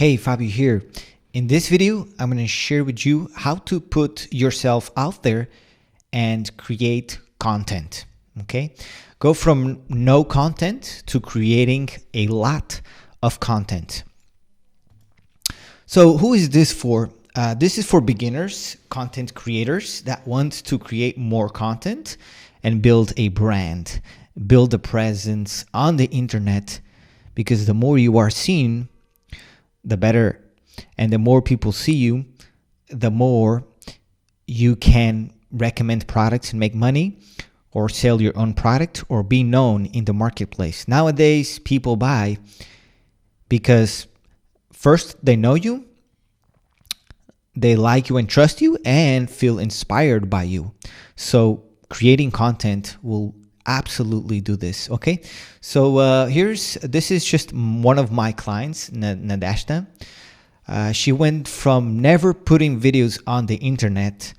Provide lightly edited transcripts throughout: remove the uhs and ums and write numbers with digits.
Hey, Fabio here. In this video, I'm going to share with you how to put yourself out there and create content. Okay? Go from no content to creating a lot of content. So who is this for? This is for beginners, content creators that want to create more content and build a brand, build a presence on the internet, because the more you are seen, the better. And the more people see you, the more you can recommend products and make money, or sell your own product, or be known in the marketplace. Nowadays, people buy because first they know you, they like you and trust you, and feel inspired by you. So creating content will absolutely do this. Okay, so this is just one of my clients, Nadashta. She went from never putting videos on the internet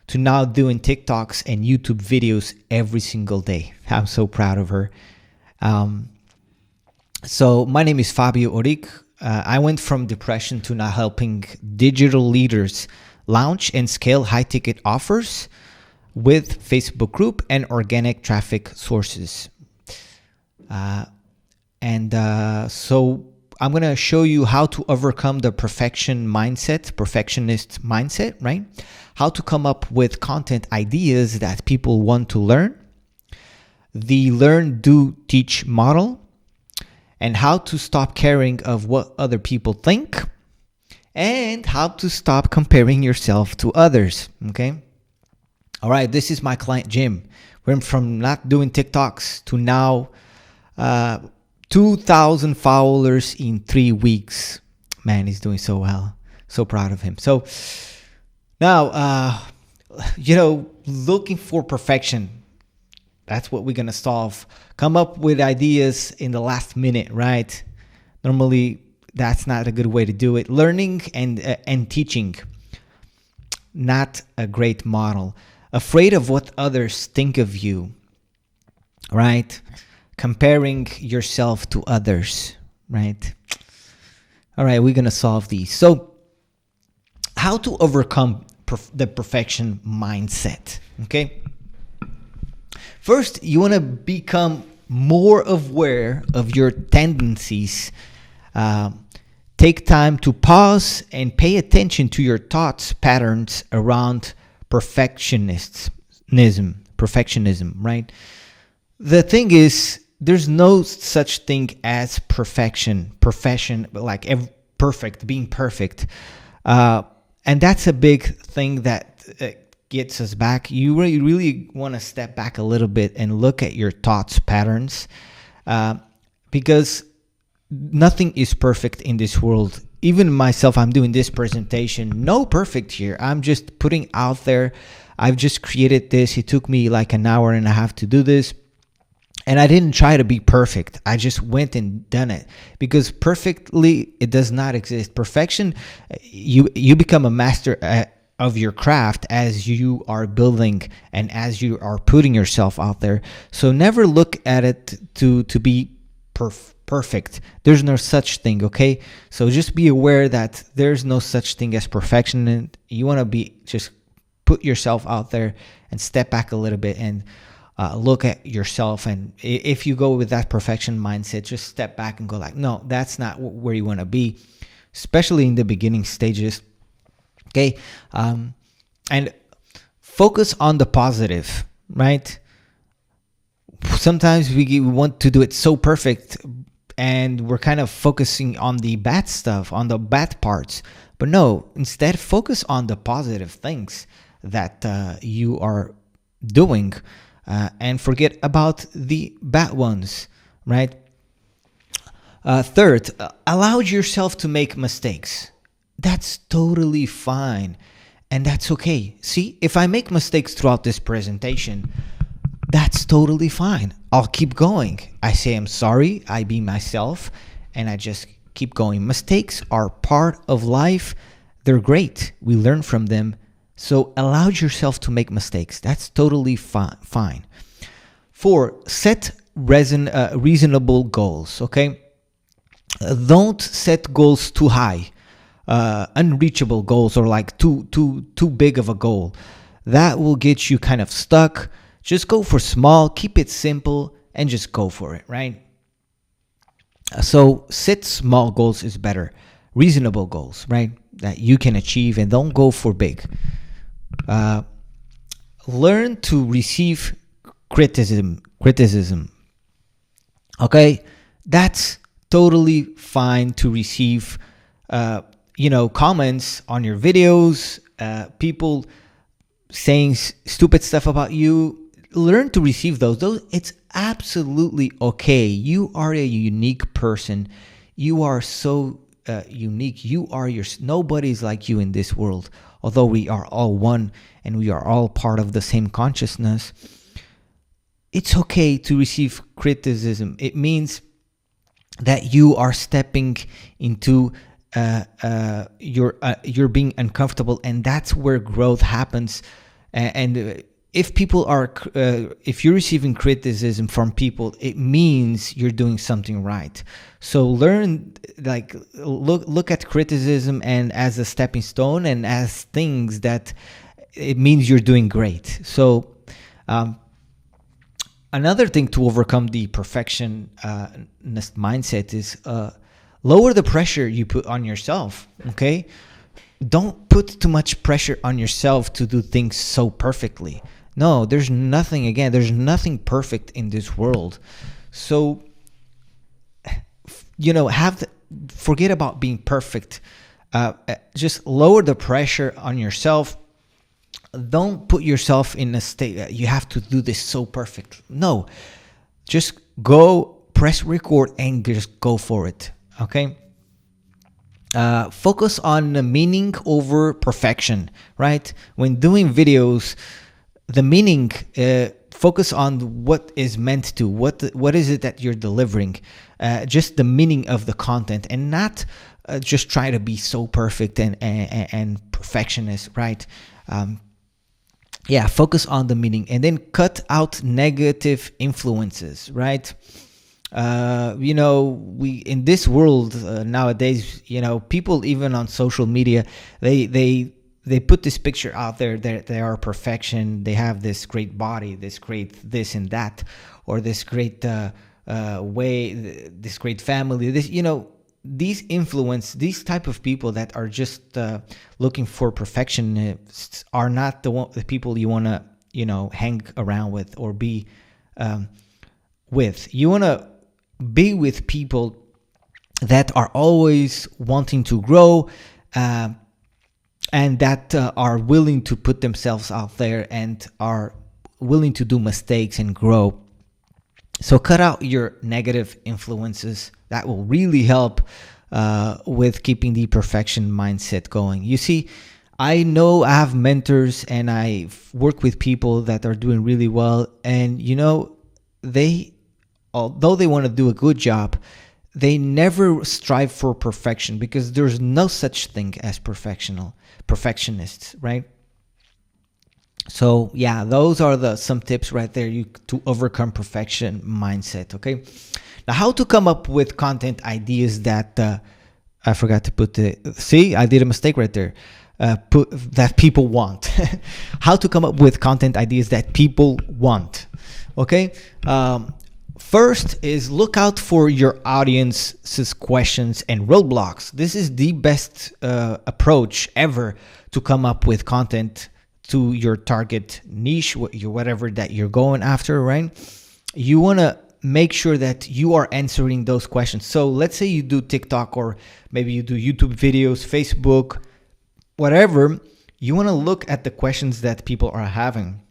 to now doing TikToks and YouTube videos every single day. I'm so proud of her. So my name is Fabio Ourique. I went from depression to now helping digital leaders launch and scale high-ticket offers with Facebook group and organic traffic sources. So I'm going to show you how to overcome the perfectionist mindset, right? How to come up with content ideas that people want to learn, the learn, do, teach model, and how to stop caring of what other people think, and how to stop comparing yourself to others, okay? All right, this is my client, Jim. Went from not doing TikToks to now 2,000 followers in 3 weeks. Man, he's doing so well. So proud of him. So now, looking for perfection, that's what we're going to solve. Come up with ideas in the last minute, right? Normally, that's not a good way to do it. Learning and teaching, not a great model. Afraid of what others think of you, right? Comparing yourself to others, right? All right, we're going to solve these. So how to overcome the perfection mindset, okay? First, you want to become more aware of your tendencies. Take time to pause and pay attention to your thoughts patterns around perfectionism, right? The thing is, there's no such thing as perfection, like being perfect. And that's a big thing that gets us back. You really want to step back a little bit and look at your thoughts patterns, because nothing is perfect in this world. Even myself, I'm doing this presentation, no perfect here. I'm just putting out there. I've just created this. It took me like an hour and a half to do this. And I didn't try to be perfect. I just went and done it, because perfectly, it does not exist. Perfection, you become a master of your craft as you are building and as you are putting yourself out there. So never look at it to be perfect. There's no such thing, okay? So just be aware that there's no such thing as perfection, and you want to just put yourself out there and step back a little bit and look at yourself. And if you go with that perfection mindset, just step back and go like, no, that's not where you want to be, especially in the beginning stages, okay? And focus on the positive, right? Sometimes we want to do it so perfect, and we're kind of focusing on the bad stuff, on the bad parts. But no, instead focus on the positive things that you are doing, and forget about the bad ones, right? Third, allow yourself to make mistakes. That's totally fine, and that's okay. See, if I make mistakes throughout this presentation, that's totally fine. I'll keep going. I say I'm sorry, I be myself, and I just keep going. Mistakes are part of life. They're great. We learn from them. So allow yourself to make mistakes. That's totally fine. 4, set reasonable goals, okay? Don't set goals too high. unreachable goals, or like too big of a goal. That will get you kind of stuck. Just go for small, keep it simple, and just go for it, right? So set small goals is better. Reasonable goals, right? That you can achieve, and don't go for big. Learn to receive criticism. Okay, that's totally fine to receive comments on your videos, people saying stupid stuff about you. Learn to receive those. It's absolutely okay. You are a unique person. You are so unique. Nobody's like you in this world. Although we are all one and we are all part of the same consciousness, it's okay to receive criticism. It means that you are stepping into you're being uncomfortable, and that's where growth happens. And if you're receiving criticism from people, it means you're doing something right. So learn, like, look at criticism and as a stepping stone, and as things that it means you're doing great. So another thing to overcome the perfectionist mindset is lower the pressure you put on yourself. Okay, don't put too much pressure on yourself to do things so perfectly. No, there's nothing perfect in this world. So, forget about being perfect. Just lower the pressure on yourself. Don't put yourself in a state that you have to do this so perfect. No, just go press record and just go for it. Okay. Focus on the meaning over perfection, right? When doing videos, the meaning, focus on what is meant to, what is it that you're delivering, just the meaning of the content, and not just try to be so perfect and perfectionist, right? Focus on the meaning, and then cut out negative influences, right? We in this world nowadays, people even on social media, they put this picture out there that they are perfection. They have this great body, this great this and that, or this great way, this great family. These type of people that are just looking for perfectionists are not the people you want to hang around with or be with. You want to be with people that are always wanting to grow, and that are willing to put themselves out there and are willing to do mistakes and grow. So cut out your negative influences. That will really help with keeping the perfection mindset going. You see, I know I have mentors and I work with people that are doing really well, and although they want to do a good job, they never strive for perfection, because there's no such thing as perfectionists, right? So those are some tips right there to overcome perfection mindset. Okay, now how to come up with content ideas that I forgot to put I did a mistake right there. That people want. How to come up with content ideas that people want. Okay. First is look out for your audience's questions and roadblocks. This is the best approach ever to come up with content to your target niche, whatever that you're going after, right? You want to make sure that you are answering those questions. So let's say you do TikTok, or maybe you do YouTube videos, Facebook, whatever. You want to look at the questions that people are having.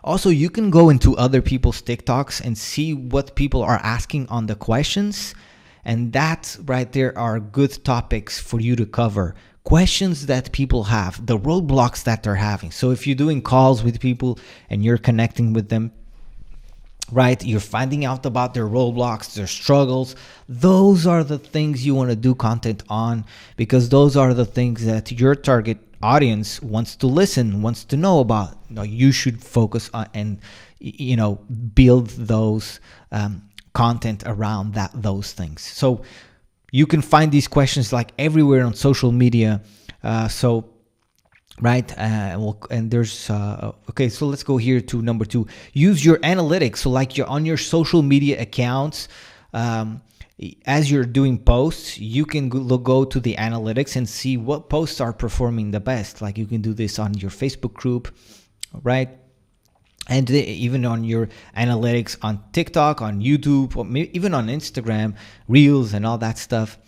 Also, you can go into other people's TikToks and see what people are asking on the questions. And that right there are good topics for you to cover. Questions that people have, the roadblocks that they're having. So if you're doing calls with people and you're connecting with them, right, you're finding out about their roadblocks, their struggles. Those are the things you want to do content on, because those are the things that your target audience wants to listen, wants to know about. You should focus on and build those content around those things. So You can find these questions like everywhere on social media. So right, and there's okay, so let's go here to number 2. Use your analytics. So like you're on your social media accounts, as you're doing posts, you can go to the analytics and see what posts are performing the best. Like you can do this on your Facebook group, right? And even on your analytics on TikTok, on YouTube, or even on Instagram, Reels and all that stuff,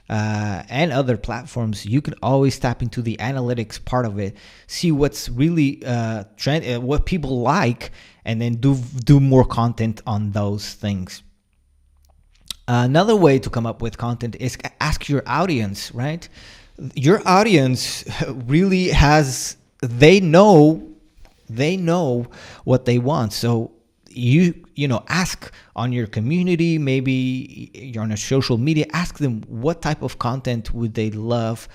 and other platforms, you can always tap into the analytics part of it, see what's really trend, what people like, and then do more content on those things. Another way to come up with content is ask your audience, right? Your audience really they know what they want. So you know, ask on your community, maybe you're on a social media, ask them what type of content would they love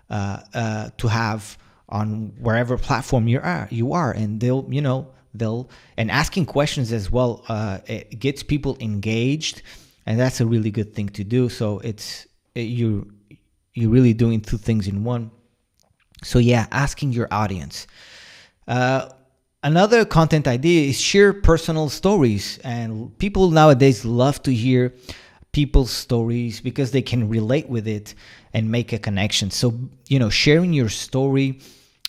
to have on wherever platform you are, and they'll and asking questions as well, it gets people engaged, and that's a really good thing to do. So you're really doing 2 things in one. So yeah, asking your audience. Another content idea is share personal stories, and people nowadays love to hear people's stories because they can relate with it and make a connection. So sharing your story,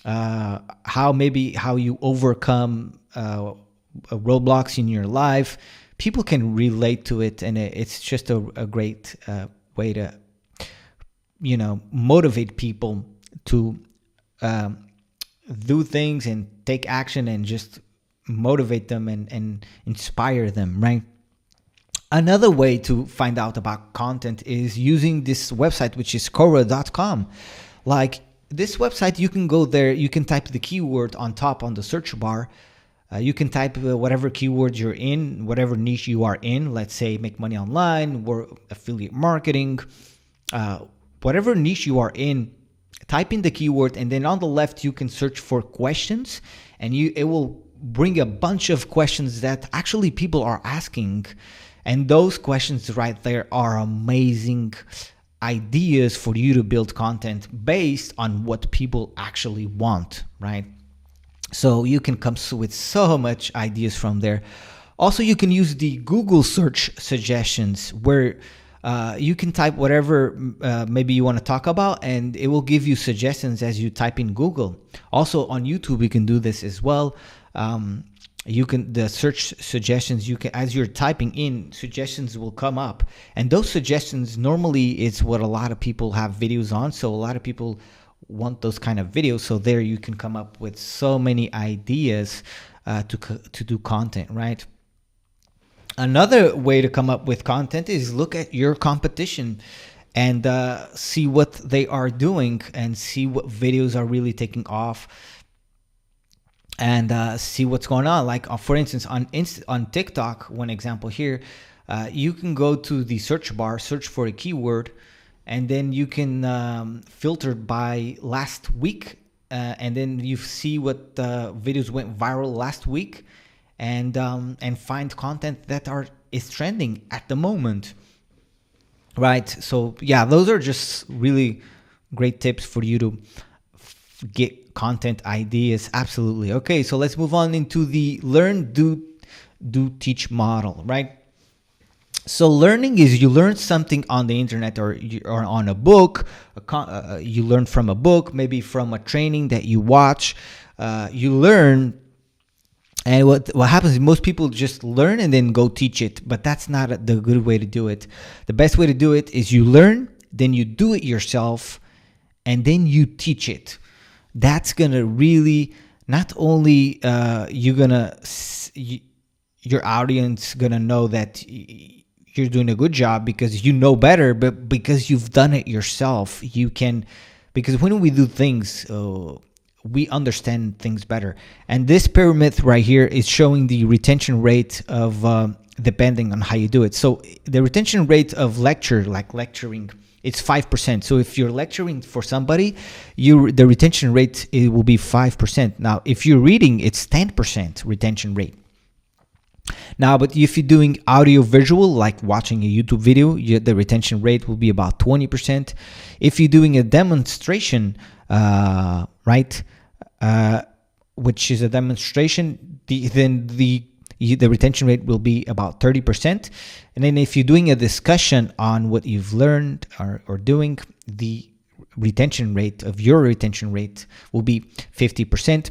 how you overcome roadblocks in your life, people can relate to it, and it's just a great way to motivate people to do things and take action, and just motivate them and inspire them, right? Another way to find out about content is using this website, which is Quora.com. Like this website, you can go there, you can type the keyword on top on the search bar. You can type whatever keyword you're in, whatever niche you are in. Let's say make money online, or affiliate marketing, whatever niche you are in. Type in the keyword, and then on the left you can search for questions, and it will bring a bunch of questions that actually people are asking, and those questions right there are amazing ideas for you to build content based on what people actually want, right? So you can come with so much ideas from there. Also, you can use the Google search suggestions, where you can type whatever maybe you want to talk about, and it will give you suggestions as you type in Google. Also on YouTube, you can do this as well. The search suggestions, as you're typing in, suggestions will come up, and those suggestions normally is what a lot of people have videos on. So a lot of people want those kind of videos. So there you can come up with so many ideas to do content, right? Another way to come up with content is look at your competition and see what they are doing, and see what videos are really taking off, and see what's going on. Like for instance, on TikTok, one example here, you can go to the search bar, search for a keyword, and then you can filter by last week, and then you see what videos went viral last week, and find content that is trending at the moment, right? So yeah, those are just really great tips for you to get content ideas. Absolutely. Okay, so let's move on into the learn, do, teach model, right? So learning is you learn something on the internet, or on a book. You learn from a book, maybe from a training that you watch. You learn. And what happens is most people just learn and then go teach it, but that's not the good way to do it. The best way to do it is you learn, then you do it yourself, and then you teach it. That's gonna really, not only your audience gonna know that you're doing a good job because you know better, but because you've done it yourself. Because when we do things, we understand things better. And this pyramid right here is showing the retention rate of depending on how you do it. So the retention rate of lecturing, it's 5%. So if you're lecturing for somebody, the retention rate, it will be 5%. Now, if you're reading, it's 10% retention rate. Now, but if you're doing audio visual, like watching a YouTube video, the retention rate will be about 20%. If you're doing a demonstration, right, which is a demonstration, then the retention rate will be about 30%. And then if you're doing a discussion on what you've learned or doing, the retention rate will be 50%.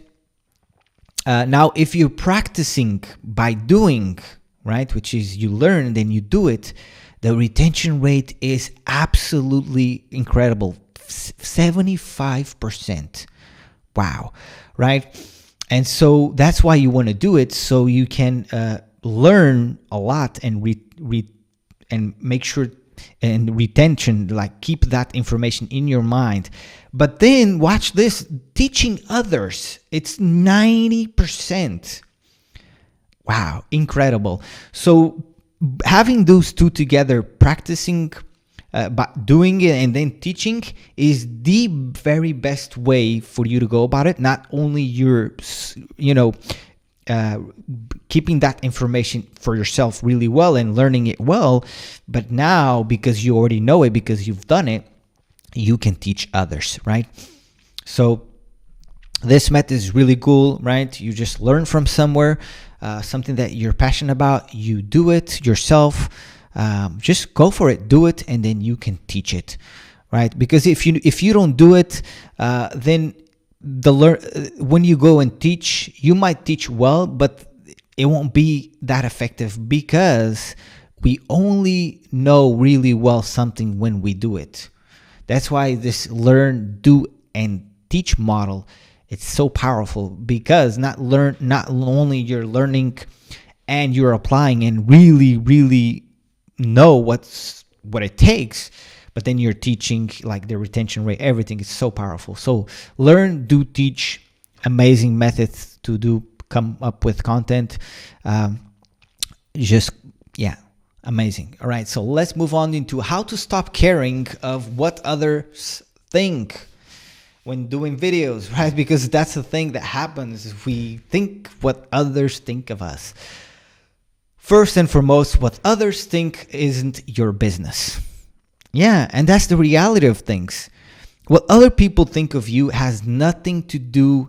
Now, if you're practicing by doing, right, which is you learn, then you do it, the retention rate is absolutely incredible, 75%. Wow, right? And so that's why you want to do it, so you can learn a lot and and make sure, and retention, like keep that information in your mind. But then watch this, teaching others, it's 90%. Wow, incredible. So having those two together, practicing, but doing it and then teaching, is the very best way for you to go about it. Not only you're, keeping that information for yourself really well and learning it well, but now because you already know it, because you've done it, you can teach others, right? So this method is really cool, right? You just learn from somewhere, something that you're passionate about, you do it yourself. Just go for it, do it, and then you can teach it, right? Because if you don't do it, then when you go and teach, you might teach well, but it won't be that effective, because we only know really well something when we do it. That's why this learn, do, and teach model, it's so powerful, because not only you're learning and you're applying and really know what it takes, but then you're teaching, like the retention rate, everything is so powerful. So learn, do, teach, amazing methods to come up with content. Amazing. All right, so let's move on into how to stop caring of what others think when doing videos, right? Because that's the thing that happens if we think what others think of us. First and foremost, what others think isn't your business. Yeah, and that's the reality of things. What other people think of you has nothing to do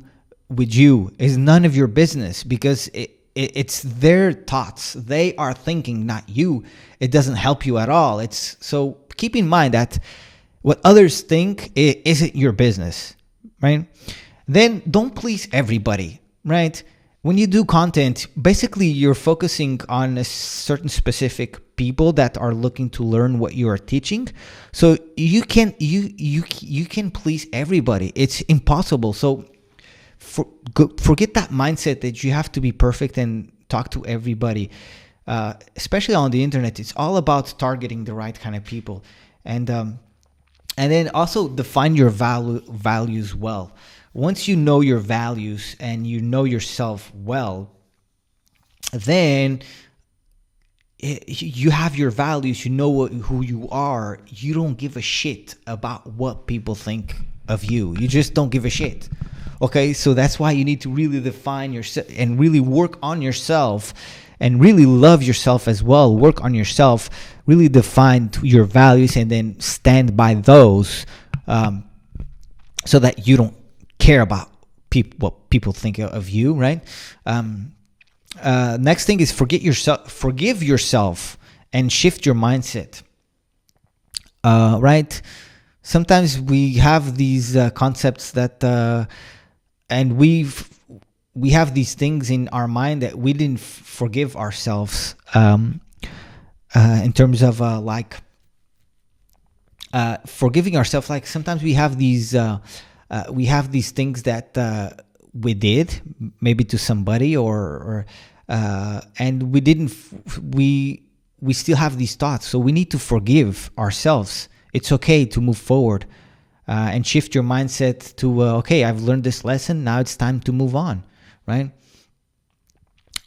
with you. It's none of your business, because it's their thoughts. They are thinking, not you. It doesn't help you at all. So keep in mind that what others think isn't your business, right? Then don't please everybody, right? When you do content, basically you're focusing on a certain specific people that are looking to learn what you are teaching. So you can please everybody. It's impossible. So forget that mindset that you have to be perfect and talk to everybody. Especially on the internet, it's all about targeting the right kind of people, and then also define your values well. Once you know your values and you know yourself well, then you have your values, you know who you are. You don't give a shit about what people think of you. You just don't give a shit. Okay, so that's why you need to really define yourself and really work on yourself and really love yourself as well. Work on yourself, really define your values, and then stand by those, so that you don't care about what people think of you, right? Next thing is forgive yourself and shift your mindset, right? Sometimes we have these concepts that and we have these things in our mind that we didn't forgive ourselves, in terms of forgiving ourselves. Like sometimes we have these things that we did maybe to somebody, or and we didn't. We still have these thoughts, so we need to forgive ourselves. It's okay to move forward. And shift your mindset to, okay, I've learned this lesson. Now it's time to move on, right?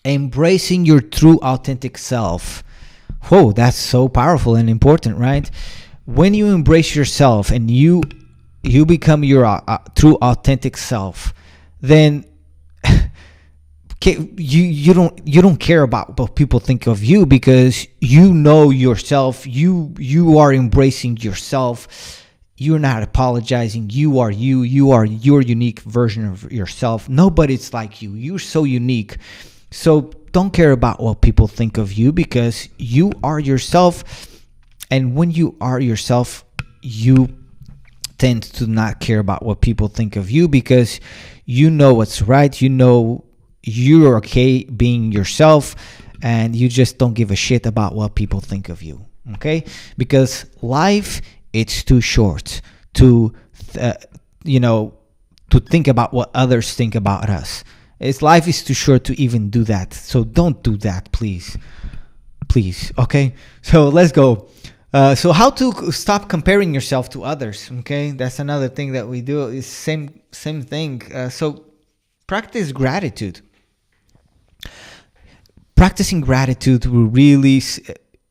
Embracing your true authentic self. Whoa, that's so powerful and important, right? When you embrace yourself and you become your true authentic self, then you don't care about what people think of you, because you know yourself. You are embracing yourself. You're not apologizing. You are you. You are your unique version of yourself. Nobody's like you. You're so unique. So don't care about what people think of you, because you are yourself. And when you are yourself, you tend to not care about what people think of you, because you know what's right. You know you're okay being yourself, and you just don't give a shit about what people think of you. Okay? Because life, it's too short to to think about what others think about us. Life is too short to even do that. So don't do that, please. Please. Okay? So let's go. So how to stop comparing yourself to others? Okay, that's another thing that we do. Is same thing. So practice gratitude. Practicing gratitude will really,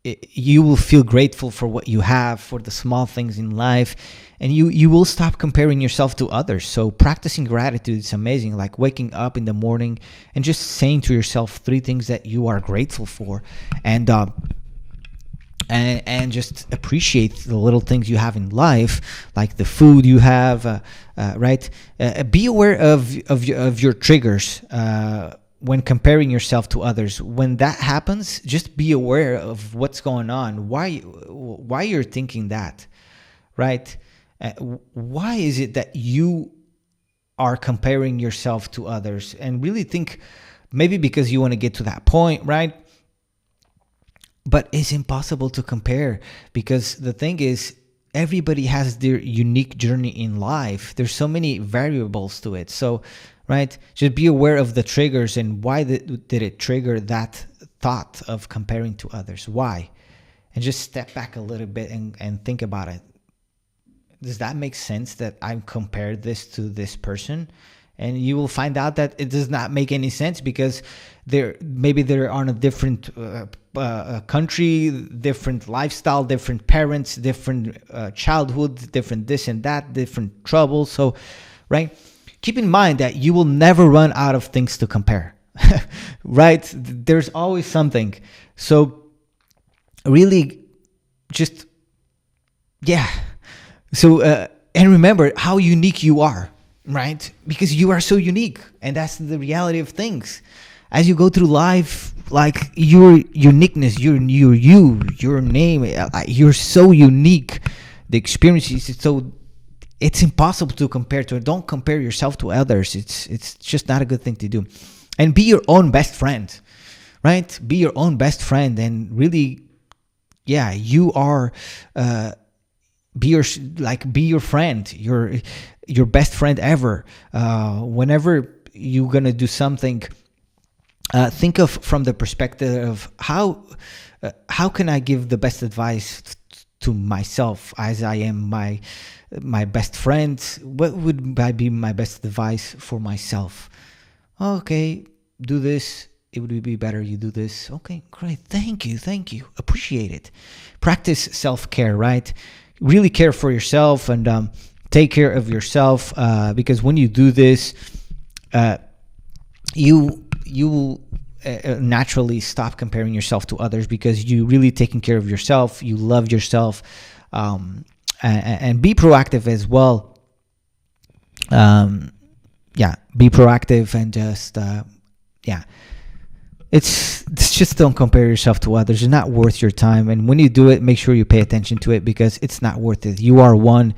you will feel grateful for what you have, for the small things in life, and you will stop comparing yourself to others. So practicing gratitude is amazing. Like waking up in the morning and just saying to yourself 3 things that you are grateful for, and just appreciate the little things you have in life, like the food you have, right? Be aware of your triggers when comparing yourself to others. When that happens, just be aware of what's going on. Why you're thinking that, right? Why is it that you are comparing yourself to others? And really think, maybe because you want to get to that point, right? But it's impossible to compare, because the thing is, everybody has their unique journey in life. There's so many variables to it. So, right, just be aware of the triggers, and why did it trigger that thought of comparing to others? Why? And just step back a little bit and think about it. Does that make sense that I compared this to this person? And you will find out that it does not make any sense, because they're on a different country, different lifestyle, different parents, different childhood, different this and that, different troubles. So, right? Keep in mind that you will never run out of things to compare, right? There's always something. So really just, yeah. So, and remember how unique you are, right? Because you are so unique, and that's the reality of things. As you go through life, like your uniqueness, your name, you're so unique. The experiences, so it's impossible to compare to it. Don't compare yourself to others. It's just not a good thing to do. And be your own best friend, right? Be your own best friend, and really, yeah, you are. Be your friend, your best friend ever. Whenever you're gonna do something, think of from the perspective of how can I give the best advice to myself, as I am my best friend. What would be my best advice for myself? Okay, do this. It would be better you do this. Okay, great. Thank you. Appreciate it. Practice self-care, right? Really care for yourself, and take care of yourself, because when you do this, you will naturally stop comparing yourself to others, because you really taking care of yourself. You love yourself, and be proactive as well. Be proactive, and just It's just, don't compare yourself to others. It's not worth your time. And when you do it, make sure you pay attention to it, because it's not worth it. You are one.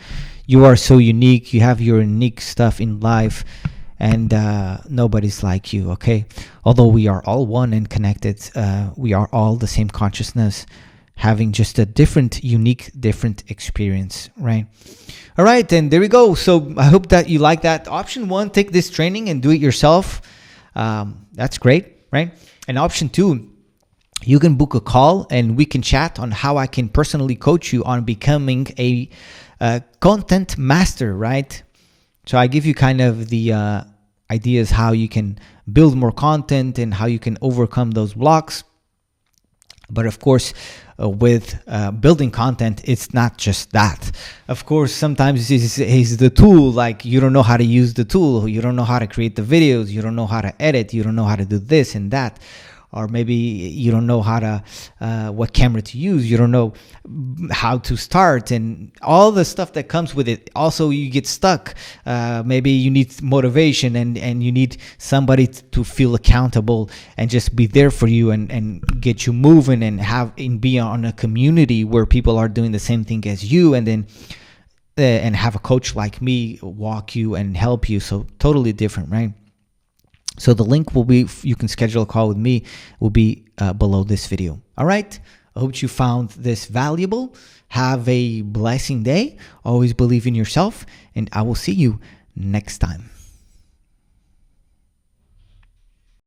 You are so unique. You have your unique stuff in life, and nobody's like you, okay? Although we are all one and connected, we are all the same consciousness, having just a different experience, right? All right, and there we go. So I hope that you like that. Option 1, take this training and do it yourself. That's great, right? And option 2, you can book a call and we can chat on how I can personally coach you on becoming a content master, right? So I give you kind of the ideas how you can build more content and how you can overcome those blocks. But of course, with building content, it's not just that. Of course, sometimes it's the tool. Like, you don't know how to use the tool, you don't know how to create the videos, you don't know how to edit, you don't know how to do this and that, or maybe you don't know how to what camera to use, you don't know how to start, and all the stuff that comes with it. Also, you get stuck. Maybe you need motivation, and you need somebody to feel accountable and just be there for you, and get you moving, and be on a community where people are doing the same thing as you, and then and have a coach like me walk you and help you. So totally different, right? So the link will be, you can schedule a call with me, will be below this video. All right. I hope you found this valuable. Have a blessing day. Always believe in yourself, and I will see you next time.